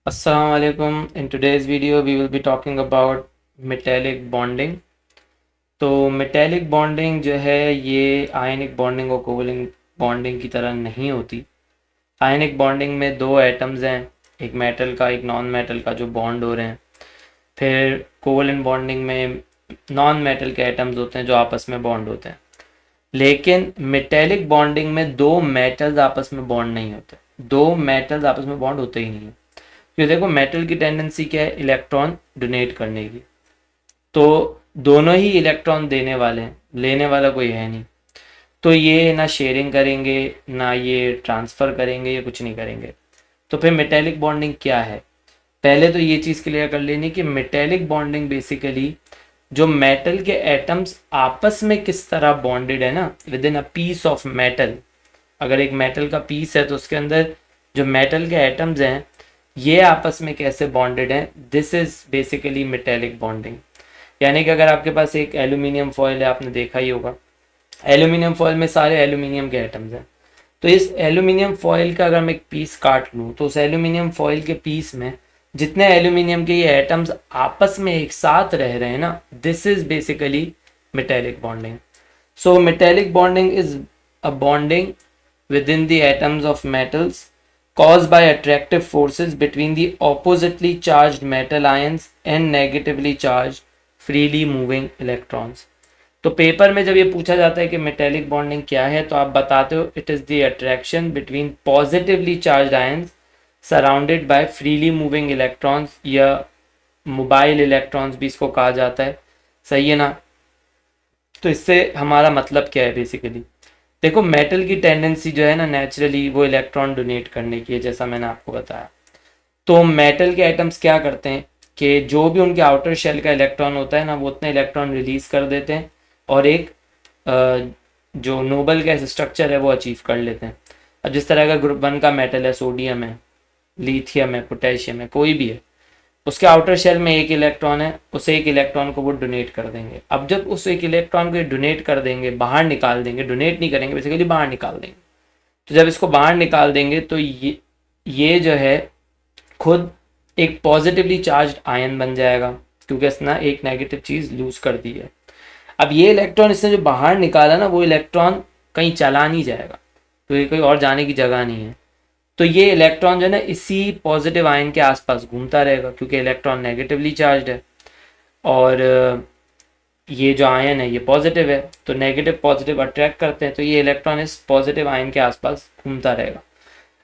Assalamualaikum. In today's video, we will be talking about metallic bonding. तो metallic bonding जो है ये ionic bonding और covalent bonding की तरह नहीं होती. ionic bonding में दो एटम्स हैं, एक मेटल का एक नॉन मेटल का जो बॉन्ड हो रहे हैं. फिर कोवलेंट बॉन्डिंग में नॉन मेटल के एटम्स होते हैं जो आपस में बॉन्ड होते हैं. लेकिन मेटेलिक बॉन्डिंग में दो मेटल्स आपस में बॉन्ड नहीं होते. दो मेटल्स आपस में बॉन्ड होते ही नहीं है. क्योंकि देखो मेटल की टेंडेंसी क्या है, इलेक्ट्रॉन डोनेट करने की. तो दोनों ही इलेक्ट्रॉन देने वाले हैं, लेने वाला कोई है नहीं. तो ये ना शेयरिंग करेंगे ना ये ट्रांसफ़र करेंगे, ये कुछ नहीं करेंगे. तो फिर मेटेलिक बॉन्डिंग क्या है? पहले तो ये चीज़ क्लियर कर लेनी कि मेटेलिक बॉन्डिंग बेसिकली जो मेटल के एटम्स आपस में किस तरह बॉन्डेड है ना, with in a piece of metal. अगर एक मेटल का पीस है तो उसके अंदर जो मेटल के एटम्स हैं ये आपस में कैसे बॉन्डेड हैं, this is basically metallic bonding. यानी कि अगर आपके पास एक एल्यूमिनियम फॉयल है, आपने देखा ही होगा, एल्यूमिनियम फॉयल में सारे एल्यूमिनियम के एटम्स हैं. तो इस एल्यूमिनियम फॉयल का अगर मैं एक पीस काट लूँ तो उस एल्यूमिनियम फॉयल के पीस में जितने एल्यूमिनियम के ये एटम्स आपस में एक साथ रह रहे हैं ना, this is basically metallic bonding. So metallic bonding is a bonding within the atoms of metals caused by attractive forces between the oppositely charged metal ions and negatively charged freely moving electrons. तो paper में जब ये पूछा जाता है कि metallic bonding क्या है तो आप बताते हो it is the attraction between positively charge ions surrounded by freely moving electrons, या मोबाइल इलेक्ट्रॉन्स भी इसको कहा जाता है. सही है ना? तो इससे हमारा मतलब क्या है बेसिकली? देखो मेटल की टेंडेंसी जो है ना नेचुरली वो इलेक्ट्रॉन डोनेट करने की है, जैसा मैंने आपको बताया. तो मेटल के एटम्स क्या करते हैं कि जो भी उनके आउटर शेल का इलेक्ट्रॉन होता है ना, वो उतने इलेक्ट्रॉन रिलीज कर देते हैं और एक जो नोबल गैस स्ट्रक्चर है वो अचीव कर लेते हैं. अब जिस तरह का ग्रुप 1 का मेटल है, सोडियम है, लिथियम है, पोटेशियम है, कोई भी है, उसके आउटर शेल में एक इलेक्ट्रॉन है, उस एक इलेक्ट्रॉन को वो डोनेट कर देंगे. अब जब उस एक इलेक्ट्रॉन को डोनेट कर देंगे, बाहर निकाल देंगे, डोनेट नहीं करेंगे बेसिकली, बाहर निकाल देंगे. तो जब इसको बाहर निकाल देंगे तो ये जो है खुद एक पॉजिटिवली चार्ज आयन बन जाएगा, क्योंकि इसने एक नेगेटिव चीज़ लूज कर दी है. अब ये इलेक्ट्रॉन इसने जो बाहर निकाला ना, वो इलेक्ट्रॉन कहीं चला नहीं जाएगा, क्योंकि कोई और जाने की जगह नहीं है. तो ये इलेक्ट्रॉन जो है ना इसी पॉजिटिव आयन के आसपास घूमता रहेगा, क्योंकि इलेक्ट्रॉन नेगेटिवली चार्ज है और ये जो आयन है ये पॉजिटिव है, तो नेगेटिव पॉजिटिव अट्रैक्ट करते हैं, तो ये इलेक्ट्रॉन इस पॉजिटिव आयन के आसपास घूमता रहेगा.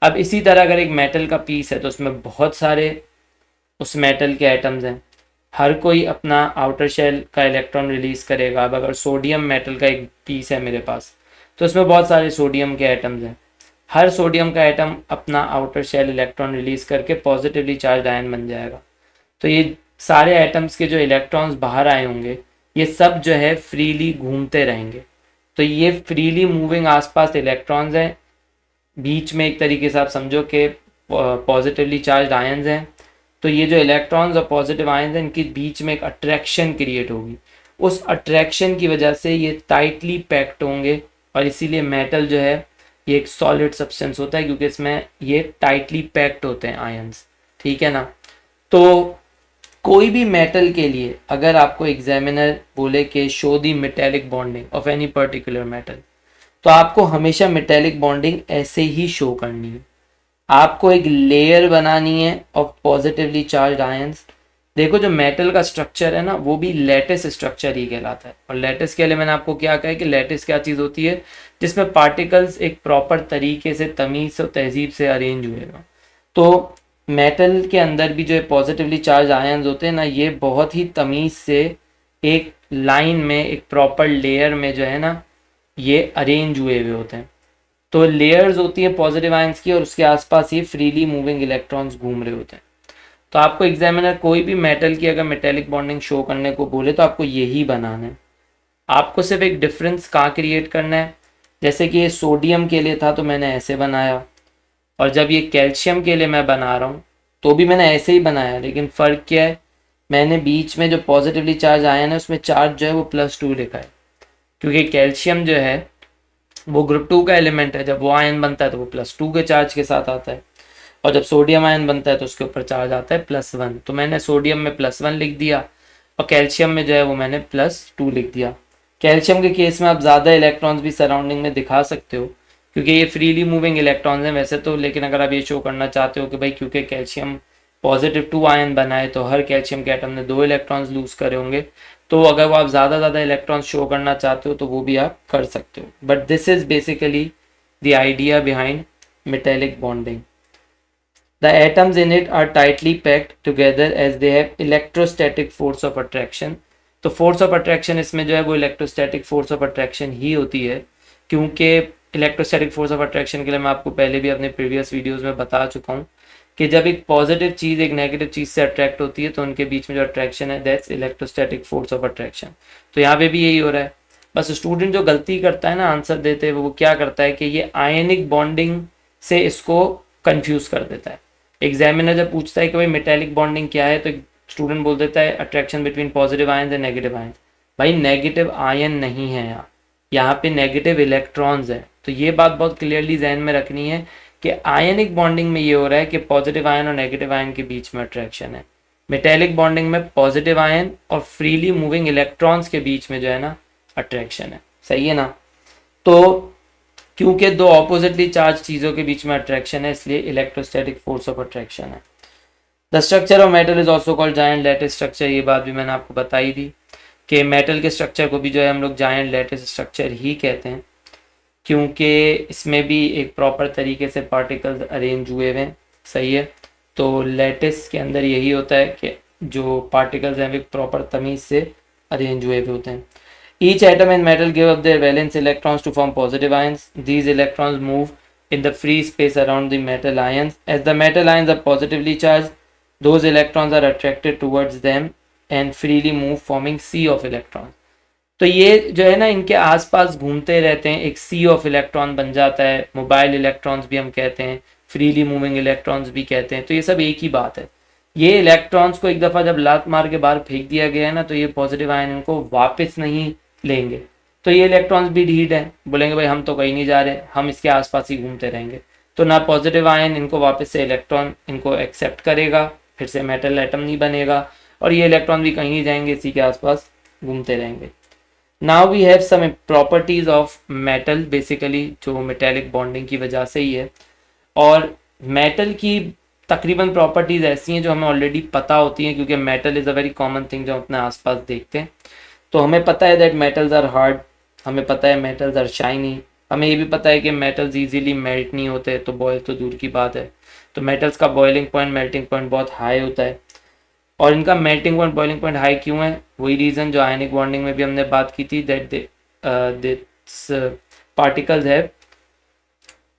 अब इसी तरह अगर एक मेटल का पीस है तो उसमें बहुत सारे उस मेटल के एटम्स हैं, हर कोई अपना आउटर शेल का इलेक्ट्रॉन रिलीज करेगा. अब अगर सोडियम मेटल का एक पीस है मेरे पास तो उसमें बहुत सारे सोडियम के एटम्स हैं. हर सोडियम का एटम अपना आउटर शेल इलेक्ट्रॉन रिलीज करके पॉजिटिवली चार्ज आयन बन जाएगा. तो ये सारे एटम्स के जो इलेक्ट्रॉन्स बाहर आए होंगे ये सब जो है फ्रीली घूमते रहेंगे. तो ये फ्रीली मूविंग आसपास इलेक्ट्रॉन्स हैं, बीच में एक तरीके से आप समझो कि पॉजिटिवली चार्ज आयन्स हैं. तो ये जो इलेक्ट्रॉन्स और पॉजिटिव आयन्स हैं इनके बीच में एक अट्रैक्शन क्रिएट होगी. उस अट्रैक्शन की वजह से ये टाइटली पैक्ड होंगे और इसीलिए मेटल जो है ये एक सॉलिड सब्सटेंस होता है, क्योंकि इसमें ये टाइटली पैक्ड होते हैं आयंस. ठीक है ना? तो कोई भी मेटल के लिए अगर आपको एग्जामिनर बोले कि show the metallic bonding of any particular metal, तो आपको हमेशा मेटेलिक बॉन्डिंग ऐसे ही शो करनी है. आपको एक लेयर बनानी है ऑफ पॉजिटिवली चार्ज आयंस. देखो जो मेटल का स्ट्रक्चर है ना वो भी लैटिस स्ट्रक्चर ही कहलाता है. और लैटिस के लिए मैंने आपको क्या कहा है कि लैटिस क्या चीज़ होती है, जिसमें पार्टिकल्स एक प्रॉपर तरीके से तमीज़ और तहजीब से अरेंज हुए हों. तो मेटल के अंदर भी जो पॉजिटिवली चार्ज आयंस होते हैं ना, ये बहुत ही तमीज़ से एक लाइन में एक प्रॉपर लेयर में जो है ना ये अरेंज हुए हुए होते हैं. तो लेयर्स होती है पॉजिटिव आयंस की और उसके आसपास ये फ्रीली मूविंग इलेक्ट्रॉन्स घूम रहे होते हैं. तो आपको एग्जामिनर कोई भी मेटल की अगर मेटेलिक बॉन्डिंग शो करने को बोले तो आपको यही बनाना है. आपको सिर्फ एक डिफरेंस कहाँ क्रिएट करना है, जैसे कि ये सोडियम के लिए था तो मैंने ऐसे बनाया, और जब ये कैल्शियम के लिए मैं बना रहा हूँ तो भी मैंने ऐसे ही बनाया. लेकिन फ़र्क क्या है, मैंने बीच में जो पॉजिटिवली चार्ज आया ना उसमें चार्ज जो है वो +2 लिखा है, क्योंकि कैल्शियम जो है वो ग्रुप 2 का एलिमेंट है. जब वो आयन बनता है तो वो +2 के चार्ज के साथ आता है. और जब सोडियम आयन बनता है तो उसके ऊपर चार्ज आता है +1। तो मैंने सोडियम में +1 लिख दिया और कैल्शियम में जो है वो मैंने +2 लिख दिया। कैल्शियम के केस में आप ज़्यादा इलेक्ट्रॉन्स भी सराउंडिंग में दिखा सकते हो क्योंकि ये फ्रीली मूविंग इलेक्ट्रॉन्स हैं वैसे तो, लेकिन अगर आप ये शो करना चाहते हो कि भाई क्योंकि कैल्शियम +2 आयन बनाए तो हर कैल्शियम के एटम ने 2 इलेक्ट्रॉन्स लूज करे होंगे, तो अगर वो आप ज़्यादा इलेक्ट्रॉन्स शो करना चाहते हो तो वो भी आप कर सकते हो। But this is basically the idea behind metallic bonding. The atoms in it are tightly packed together as they have electrostatic force of attraction। तो फोर्स ऑफ अट्रैक्शन इसमें जो है वो इलेक्ट्रोस्टैटिक फोर्स ऑफ अट्रैक्शन ही होती है, क्योंकि electrostatic force of attraction के लिए मैं आपको पहले भी अपने प्रीवियस वीडियोस में बता चुका हूँ कि जब एक पॉजिटिव चीज़ एक नेगेटिव चीज़ से अट्रैक्ट होती है तो उनके बीच में जो अट्रैक्शन है that's electrostatic force of attraction. तो यहाँ पे भी यही हो रहा है। बस स्टूडेंट जो गलती करता है ना आंसर देते हुए, वो क्या करता है कि ये आयनिक बॉन्डिंग से इसको कंफ्यूज कर देता है। एग्जामिनर जब पूछता है कि भाई मेटेलिक बॉन्डिंग क्या है तो स्टूडेंट बोल देता है attraction between positive ion and negative ion. भाई नेगेटिव आयन नहीं है यहाँ पे नेगेटिव इलेक्ट्रॉन्स है। तो ये बात बहुत क्लियरली जहन में रखनी है कि आयनिक बॉन्डिंग में ये हो रहा है कि पॉजिटिव आयन और नेगेटिव आयन के बीच में अट्रैक्शन है। मेटेलिक बॉन्डिंग में पॉजिटिव आयन और फ्रीली मूविंग इलेक्ट्रॉन्स के बीच में जो है ना अट्रैक्शन है। सही है ना। तो क्योंकि दो ऑपोजिटली चार्ज चीज़ों के बीच में अट्रैक्शन है इसलिए इलेक्ट्रोस्टैटिक फोर्स ऑफ अट्रैक्शन है। The structure of metal is also called giant lattice structure. ये बात भी मैंने आपको बताई थी कि मेटल के स्ट्रक्चर को भी जो है हम लोग जायंट लैटिस स्ट्रक्चर ही कहते हैं, क्योंकि इसमें भी एक प्रॉपर तरीके से पार्टिकल्स अरेंज हुए हुए हैं। सही है। तो लैटिस के अंदर यही होता है कि जो पार्टिकल्स हैं वे प्रॉपर तमीज़ से अरेंज हुए हुए होते हैं। Each atom in metal give up their valence electrons to form positive ions. These electrons move in the free space around the metal ions. As the metal ions are positively charged, those electrons are attracted towards them and freely move, forming sea of electrons. तो ये जो है ना इनके आसपास घूमते रहते हैं, एक सी ऑफ इलेक्ट्रॉन बन जाता है। मोबाइल इलेक्ट्रॉन्स भी हम कहते हैं, फ्रीली मूविंग इलेक्ट्रॉन्स भी कहते हैं। तो ये सब एक ही बात है। ये इलेक्ट्रॉन्स को एक दफ़ा जब लात मार के बाहर फेंक दिया गया है ना तो ये पॉजिटिव आयन इनको वापस नहीं लेंगे। तो ये इलेक्ट्रॉन्स भी ढीठ हैं, बोलेंगे भाई हम तो कहीं नहीं जा रहे, हम इसके आसपास ही घूमते रहेंगे। तो ना पॉजिटिव आयन इनको वापस से इलेक्ट्रॉन इनको एक्सेप्ट करेगा, फिर से मेटल एटम नहीं बनेगा, और ये इलेक्ट्रॉन भी कहीं नहीं जाएंगे, इसी के आसपास घूमते रहेंगे। Now we have some properties of metal, basically जो मेटेलिक बॉन्डिंग की वजह से ही है। और मेटल की तकरीबन प्रॉपर्टीज ऐसी हैं जो हमें ऑलरेडी पता होती हैं, क्योंकि metal is a very common thing जो हम अपने आसपास देखते हैं। तो हमें पता है दैट मेटल्स आर हार्ड, हमें पता है मेटल्स आर शाइनी, हमें ये भी पता है कि मेटल्स इजीली मेल्ट नहीं होते, तो बॉयल तो दूर की बात है। तो मेटल्स का बॉइलिंग पॉइंट मेल्टिंग पॉइंट बहुत हाई होता है। और इनका melting point boiling point high क्यों है? वही रीज़न जो आयनिक बॉन्डिंग में भी हमने बात की थी, that this particles have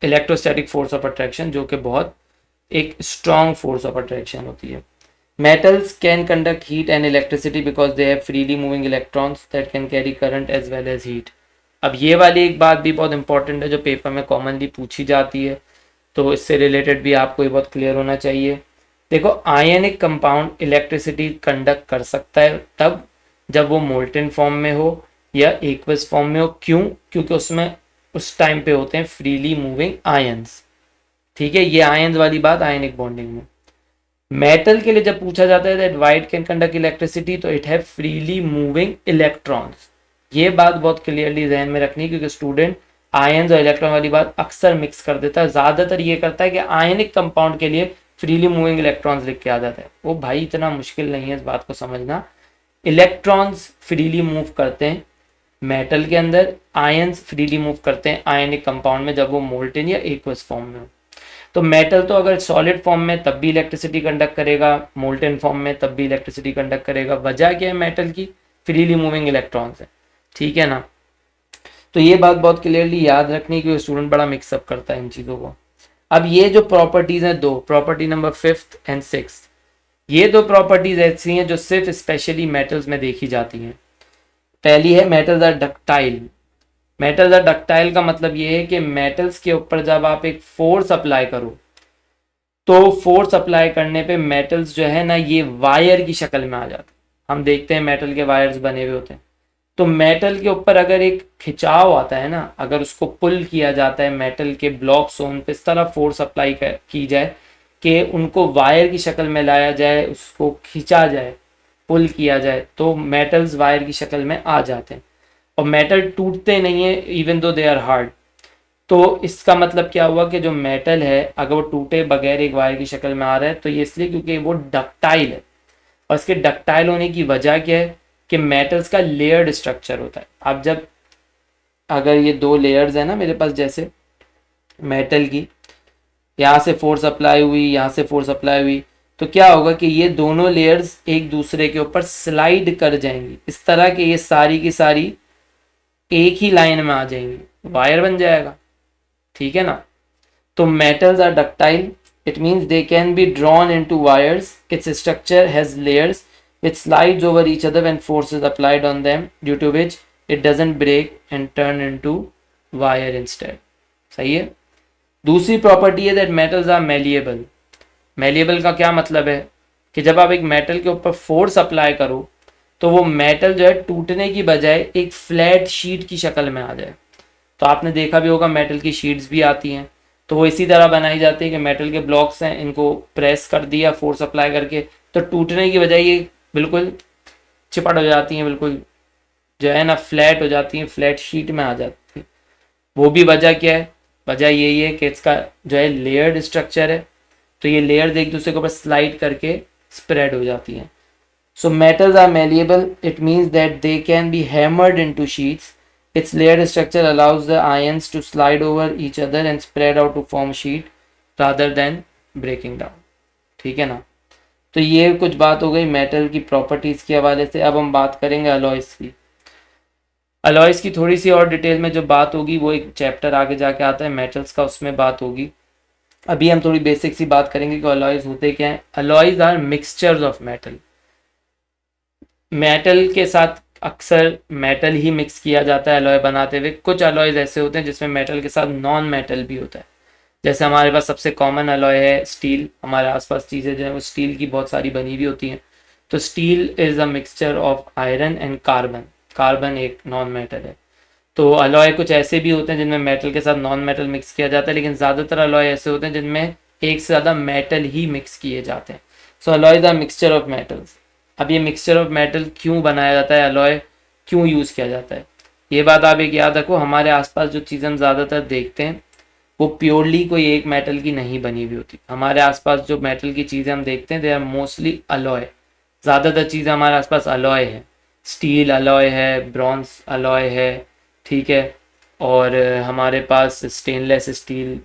electrostatic force of attraction, जो कि बहुत एक स्ट्रॉन्ग फोर्स ऑफ अट्रैक्शन होती है। Metals can conduct heat and electricity because they have freely moving electrons that can carry current as well as heat। अब ये वाली एक बात भी बहुत इंपॉर्टेंट है जो पेपर में कॉमनली पूछी जाती है, तो इससे रिलेटेड भी आपको ये बहुत क्लियर होना चाहिए। देखो, आयनिक कंपाउंड इलेक्ट्रिसिटी कंडक्ट कर सकता है तब जब वो मोल्टेन फॉर्म में हो या एक्वस फॉर्म में हो। क्यों? क्योंकि उसमें उस टाइम पे होते हैं फ्रीली मूविंग आयंस। ठीक है, ये आयंस वाली बात आयनिक बॉन्डिंग में। मेटल के लिए जब पूछा जाता है that white can conduct electricity, तो it have freely moving electrons. ये बात बहुत क्लियरली ध्यान में रखनी, क्योंकि स्टूडेंट आयंस और इलेक्ट्रॉन वाली बात अक्सर मिक्स कर देता है। ज्यादातर ये करता है कि आयनिक कंपाउंड के लिए फ्रीली मूविंग इलेक्ट्रॉन्स लिख के आ जाता है। वो भाई इतना मुश्किल नहीं है इस बात को समझना। इलेक्ट्रॉन्स फ्रीली मूव करते हैं मेटल के अंदर, आयंस फ्रीली मूव करते हैं आयनिक कंपाउंड में जब वो मोल्टेन या एक्वस फॉर्म में हो। तो मेटल तो अगर सॉलिड फॉर्म में तब भी इलेक्ट्रिसिटी कंडक्ट करेगा, मोल्टेन फॉर्म में तब भी इलेक्ट्रिसिटी कंडक्ट करेगा। वजह क्या है? मेटल की फ्रीली मूविंग इलेक्ट्रॉन्स है। ठीक है ना। तो ये बात बहुत क्लियरली याद रखनी कि स्टूडेंट बड़ा मिक्सअप करता है इन चीज़ों को। अब ये जो प्रॉपर्टीज हैं दो, property number 5th and 6th, ये दो प्रॉपर्टीज ऐसी हैं जो सिर्फ स्पेशली मेटल्स में देखी जाती हैं। पहली है metals are ductile. Metals are ductile का मतलब ये है कि मेटल्स के ऊपर जब आप एक फोर्स अप्लाई करो तो फोर्स अप्लाई करने पे मेटल्स जो है ना ये वायर की शक्ल में आ जाते हैं। हम देखते हैं मेटल के वायर्स बने हुए होते हैं। तो मेटल के ऊपर अगर एक खिंचाव आता है ना, अगर उसको पुल किया जाता है मेटल के ब्लॉक्स उन पे इस तरह फोर्स अप्लाई की जाए कि उनको वायर की शक्ल में लाया जाए, उसको खींचा जाए, पुल किया जाए, तो मेटल्स वायर की शक्ल में आ जाते हैं। और मेटल टूटते नहीं है even though they are hard. तो इसका मतलब क्या हुआ कि जो मेटल है अगर वो टूटे बगैर एक वायर की शक्ल में आ रहा है तो ये इसलिए क्योंकि वो डक्टाइल है। और इसके डक्टाइल होने की वजह क्या है कि मेटल्स का लेयर्ड स्ट्रक्चर होता है। अब जब अगर ये दो लेयर्स है ना मेरे पास, जैसे मेटल की यहाँ से फोर्स अप्लाई हुई, यहाँ से फोर्स अप्लाई हुई, तो क्या होगा कि ये दोनों लेयर्स एक दूसरे के ऊपर स्लाइड कर जाएंगी इस तरह कि ये सारी की सारी एक ही लाइन में आ जाएंगी, वायर बन जाएगा। ठीक है ना। तो metals are ductile. It means they can be drawn into wires. Its structure has layers which slides over each other when force is applied on them, due to which it doesn't break and turn into wire instead. सही है। दूसरी property है that metals are malleable. Malleable का क्या मतलब है कि जब आप एक मेटल के ऊपर फोर्स अप्लाई करो तो वो मेटल जो है टूटने की बजाय एक फ्लैट शीट की शक्ल में आ जाए। तो आपने देखा भी होगा मेटल की शीट्स भी आती हैं, तो वो इसी तरह बनाई जाती है कि मेटल के ब्लॉक्स हैं, इनको प्रेस कर दिया फोर्स अप्लाई करके, तो टूटने की बजाय ये बिल्कुल चिपट हो जाती हैं, बिल्कुल जो है ना फ्लैट हो जाती हैं, फ्लैट शीट में आ जाती है। वो भी वजह क्या है, वजह यही है कि इसका जो है लेयर्ड स्ट्रक्चर है, तो ये लेयर्स एक दूसरे के ऊपर स्लाइड करके स्प्रेड हो जाती हैं। So metals are malleable. It means that they can be hammered into sheets. Its layered structure allows the ions to slide over each other and spread out to form sheet rather than breaking down. ठीक है ना। तो ये कुछ बात हो गई metal की प्रॉपर्टीज के हवाले से। अब हम बात करेंगे अलॉयस की। अलॉयस की थोड़ी सी और डिटेल में जो बात होगी वो एक चैप्टर आगे जाके आता है मेटल्स का, उसमें बात होगी। अभी हम थोड़ी बेसिक सी बात करेंगे कि अलॉयस होते क्या हैं। Alloys are mixtures of metal. Metal के साथ अक्सर मेटल ही मिक्स किया जाता है अलॉय बनाते हुए। कुछ अलॉयज ऐसे होते हैं जिसमें मेटल के साथ नॉन मेटल भी होता है। जैसे हमारे पास सबसे कॉमन अलॉय है स्टील। हमारे आसपास चीज़ें जो है वो स्टील की बहुत सारी बनी हुई होती हैं। तो steel is a mixture of iron and carbon. Carbon एक नॉन मेटल है। तो अलॉय कुछ ऐसे भी होते हैं जिनमें मेटल के साथ नॉन मेटल मिक्स किया जाता है, लेकिन ज़्यादातर अलॉय ऐसे होते हैं जिनमें एक से ज़्यादा मेटल ही मिक्स किए जाते हैं। So alloys are mixture of metals. अब ये मिक्सचर ऑफ मेटल क्यों बनाया जाता है, अलॉय क्यों यूज़ किया जाता है, ये बात आप एक याद रखो। हमारे आसपास जो चीज़ें हम ज़्यादातर देखते हैं वो प्योरली कोई एक मेटल की नहीं बनी हुई होती। हमारे आसपास जो मेटल की चीज़ें हम देखते हैं दे आर मोस्टली अलॉय। ज़्यादातर चीज़ें हमारे आसपास अलॉय है। स्टील अलॉय है, ब्रॉन्ज अलॉय है, ठीक है, और हमारे पास स्टेनलेस स्टील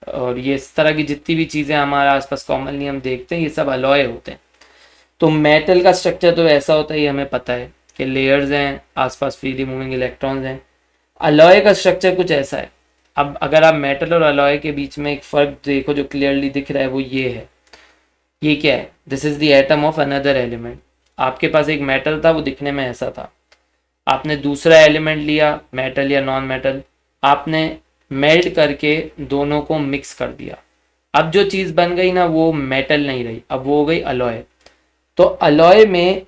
और ये इस तरह की जितनी भी चीज़ें हमारे आसपास कॉमनली हम देखते हैं ये सब अलॉय होते हैं। तो मेटल का स्ट्रक्चर तो ऐसा होता है, ये हमें पता है कि लेयर्स हैं, आसपास फ्रीली मूविंग इलेक्ट्रॉन्स हैं। अलॉय का स्ट्रक्चर कुछ ऐसा है। अब अगर आप मेटल और अलॉय के बीच में एक फ़र्क देखो जो क्लियरली दिख रहा है वो ये है। ये क्या है, this is the atom of another element. आपके पास एक मेटल था, वो दिखने में ऐसा था। आपने दूसरा एलिमेंट लिया, मेटल या नॉन मेटल, आपने मेल्ट करके दोनों को मिक्स कर दिया। अब जो चीज़ बन गई ना वो मेटल नहीं रही, अब वो हो गई अलॉय। तो अलॉय में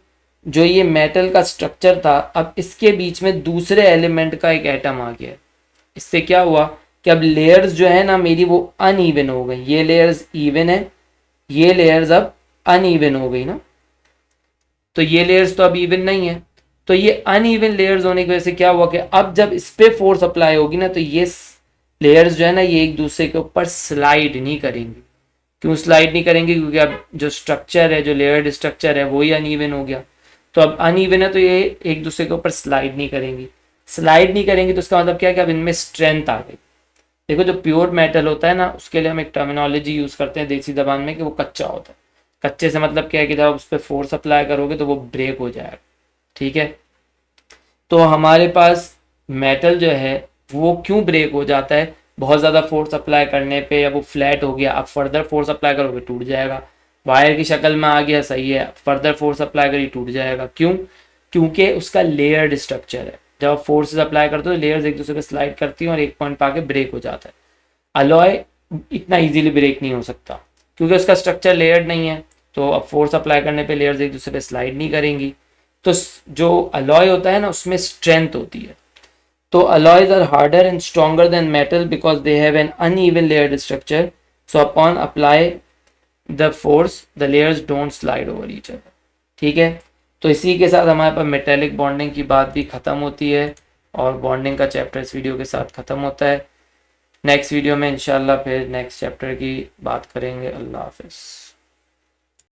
जो ये मेटल का स्ट्रक्चर था, अब इसके बीच में दूसरे एलिमेंट का एक एटम आ गया। इससे क्या हुआ कि अब लेयर्स जो है ना मेरी वो अनइवन हो गई। ये लेयर्स इवन है, ये लेयर्स अब अनइवन हो गई ना। तो ये लेयर्स तो अब इवन नहीं है, तो ये अनइवन लेयर्स होने की वजह से क्या हुआ कि अब जब इस पे फोर्स अप्लाई होगी ना तो ये लेयर्स जो है ना ये एक दूसरे के ऊपर स्लाइड नहीं करेंगी। क्यों स्लाइड नहीं करेंगे, क्योंकि अब जो स्ट्रक्चर है, जो लेयर्ड स्ट्रक्चर है, वही अनइवन हो गया। तो अब अनइवन है तो ये एक दूसरे के ऊपर स्लाइड नहीं करेंगी। स्लाइड नहीं करेंगी तो उसका मतलब क्या है कि अब इनमें स्ट्रेंथ आ गई। देखो जो प्योर मेटल होता है ना उसके लिए हम एक टर्मिनोलॉजी यूज करते हैं देसी जबान में कि वो कच्चा होता है। कच्चे से मतलब क्या है कि जब आप उस पर फोर्स अप्लाई करोगे तो वो ब्रेक हो जाएगा। ठीक है। तो हमारे पास मेटल जो है वो क्यों ब्रेक हो जाता है, बहुत ज़्यादा फोर्स अप्लाई करने पे, या वो फ्लैट हो गया, अब फर्दर फोर्स अप्लाई करोगे टूट जाएगा। वायर की शक्ल में आ गया, सही है, फर्दर फोर्स अप्लाई करिए टूट जाएगा। क्यों, क्योंकि उसका लेयर्ड स्ट्रक्चर है। जब आप फोर्सेस अप्लाई करते हो लेयर्स एक दूसरे पे स्लाइड करती हैं और एक पॉइंट पे आके ब्रेक हो जाता है। अलॉय इतना इजीली ब्रेक नहीं हो सकता क्योंकि उसका स्ट्रक्चर लेयर्ड नहीं है, तो अब फोर्स अप्लाई करने पे लेयर्स एक दूसरे पे स्लाइड नहीं करेंगी। तो जो अलॉय होता है ना उसमें स्ट्रेंथ होती है। तो alloys are harder and stronger than metal because they have an uneven layered structure. So upon apply the force the layers don't slide over each other. ठीक है, तो इसी के साथ हमारे पास मेटेलिक बॉन्डिंग की बात भी ख़त्म होती है और बॉन्डिंग का चैप्टर इस वीडियो के साथ ख़त्म होता है। नेक्स्ट वीडियो में इंशाल्लाह फिर नेक्स्ट चैप्टर की बात करेंगे। अल्लाह हाफिज़।